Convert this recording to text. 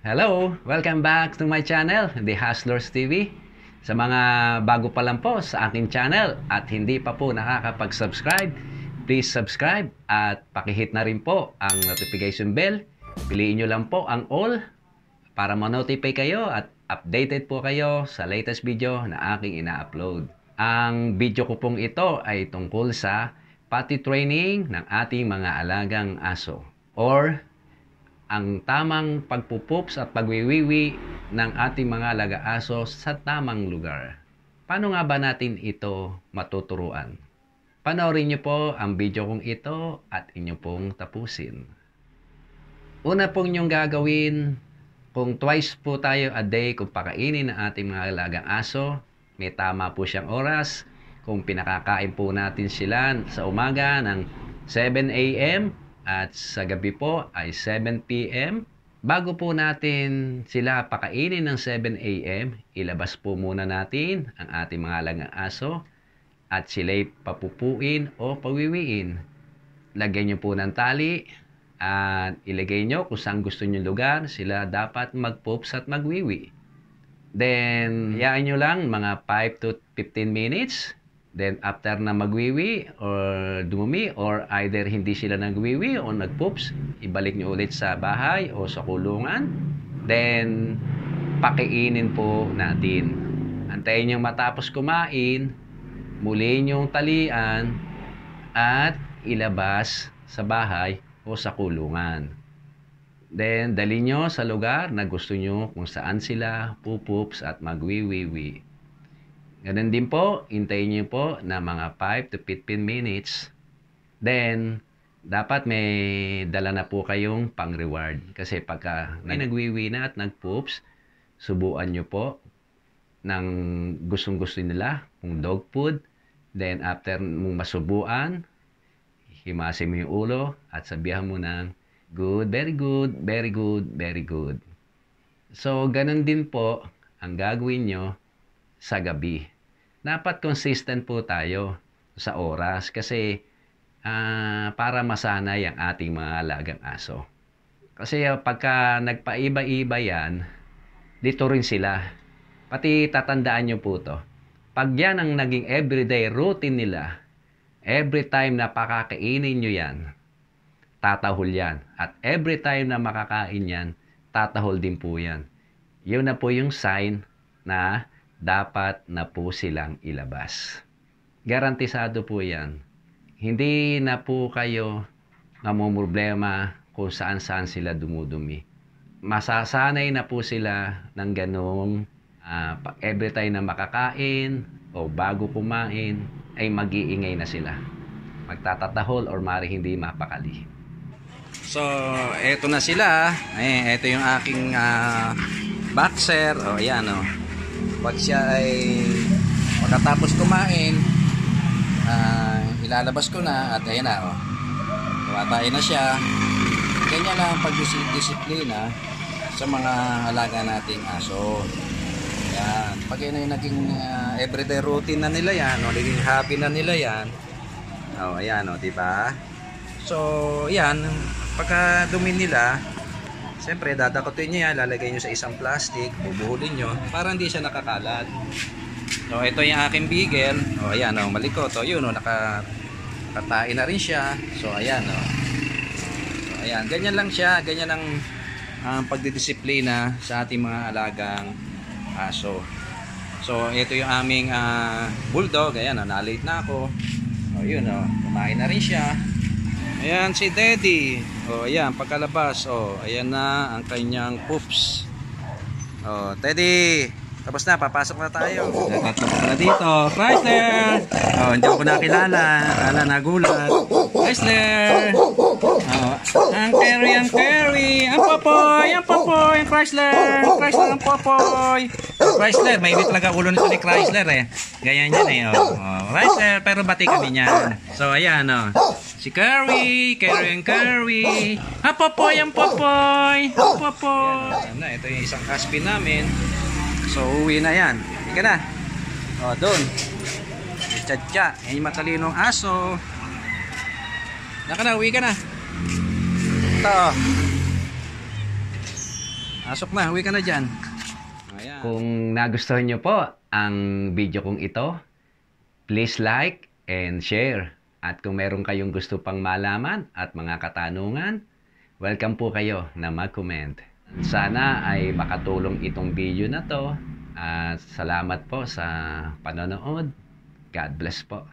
Hello! Welcome back to my channel, The Hustlers TV. Sa mga bago pa lang po sa aking channel at hindi pa po nakakapag-subscribe, please subscribe at pakihit na rin po ang notification bell. Piliin nyo lang po ang all para ma-notify kayo at updated po kayo sa latest video na aking ina-upload. Ang video ko pong ito ay tungkol sa potty training ng ating mga alagang aso or ang tamang pagpupups at pagwiwiwi ng ating mga alaga-aso sa tamang lugar. Paano nga ba natin ito matuturuan? Panoorin niyo po ang video kong ito at inyo pong tapusin. Una pong inyong gagawin, kung twice po tayo a day kung pakainin ng ating mga alagang aso, may tama po siyang oras. Kung pinakakain po natin sila sa umaga ng 7 a.m. at sa gabi po ay 7 p.m. Bago po natin sila pakainin ng 7 a.m., ilabas po muna natin ang ating mga alagang aso at sila'y papupuin o pawiwiin. Lagyan nyo po ng tali at ilagay nyo kung saan gusto nyo lugar sila dapat mag-poops at magwiwi. Then, hayaan nyo lang mga 5 to 15 minutes. Then, after na magwiwi or dumumi or either hindi sila nagwiwi o nagpoops, ibalik nyo ulit sa bahay o sa kulungan. Then, pakiinin po natin. Antayin nyo matapos kumain, muli nyong talian at ilabas sa bahay o sa kulungan. Then, dali nyo sa lugar na gusto nyo kung saan sila pupoops at magwiwiwi. Ganun din po, hintayin nyo po na mga 5 to 15 minutes. Then, dapat may dala na po kayong pang-reward. Kasi pagka nagwiwi na at nag-poops, subuan nyo po ng gustong-gusto nila, kung dog food. Then, after mong masubuan, himasin mo yung ulo at sabihan mo ng good, very good, very good, very good. So, ganun din po ang gagawin nyo sa gabi. Dapat consistent po tayo sa oras kasi para masanay ang ating mga alagang aso. Kasi pagka nagpaiba-iba yan, dito rin sila. Pati tatandaan nyo po to. Pag yan ang naging everyday routine nila, every time na pakakainin nyo yan, tatahol yan. At every time na makakain yan, tatahol din po yan. Yun na po yung sign na dapat na po silang ilabas. Garantisado po yan. Hindi na po kayo namumroblema kung saan-saan sila dumudumi. Masasanay na po sila ng ganong every time na makakain o bago kumain ay mag-iingay na sila. Magtatatahol or mari hindi mapakali. So, eto na sila. Eto yung aking boxer. O, ayan o. Pag siya ay pagkatapos kumain, ilalabas ko na at ayan na, tumatay na siya. Ganyan lang ang pagdisiplina sa mga alaga nating aso. Ayan. Pag yun ay naging everyday routine na nila yan, naging happy na nila yan, ayan diba? So, ayan, pagka dumi nila, siyempre, dadakotin nyo yan, lalagay nyo sa isang plastic, bubuhulin nyo, para hindi siya nakakalat. So, ito yung aking beagle. O, ayan, malikot. O, yun, nakatain na rin siya. So, ayan, So, ayan, ganyan lang siya. Ganyan ang pagdidisiplina sa ating mga alagang aso. So, ito yung aming bulldog. Ayan, na-late na ako. O, yun, kumain na rin siya. Ayan si Teddy. Oh, ayan pagkalabas. Oh, ayan na ang kanyang poops. Oh, Teddy, tapos na, papasok na tayo. Tatlo na dito. Chrysler. Oh, hindi ko nakilala. Ala, nagulat. Chrysler. Oh, ang Carry. Ang Popoy, Chrysler. Chrysler ang Popoy. Chrysler, may talaga ulo nito ni Chrysler eh. Ganyan yan eh. Oh, Chrysler, pero bati kami niyan. So, ayan si Carry. Ang Popoy. Ayan na, ito yung isang Caspin namin. So, uwi na yan. Ika na. O, doon. Tcha-tcha. Yan yung matalinong aso. Naka na, uwi ka na. Ito. Pasok na, uwi ka na dyan. Ayan. Kung nagustuhan nyo po ang video kong ito, please like and share. At kung meron kayong gusto pang malaman at mga katanungan, welcome po kayo na mag-comment. Sana ay makatulong itong video na to. At salamat po sa panonood. God bless po.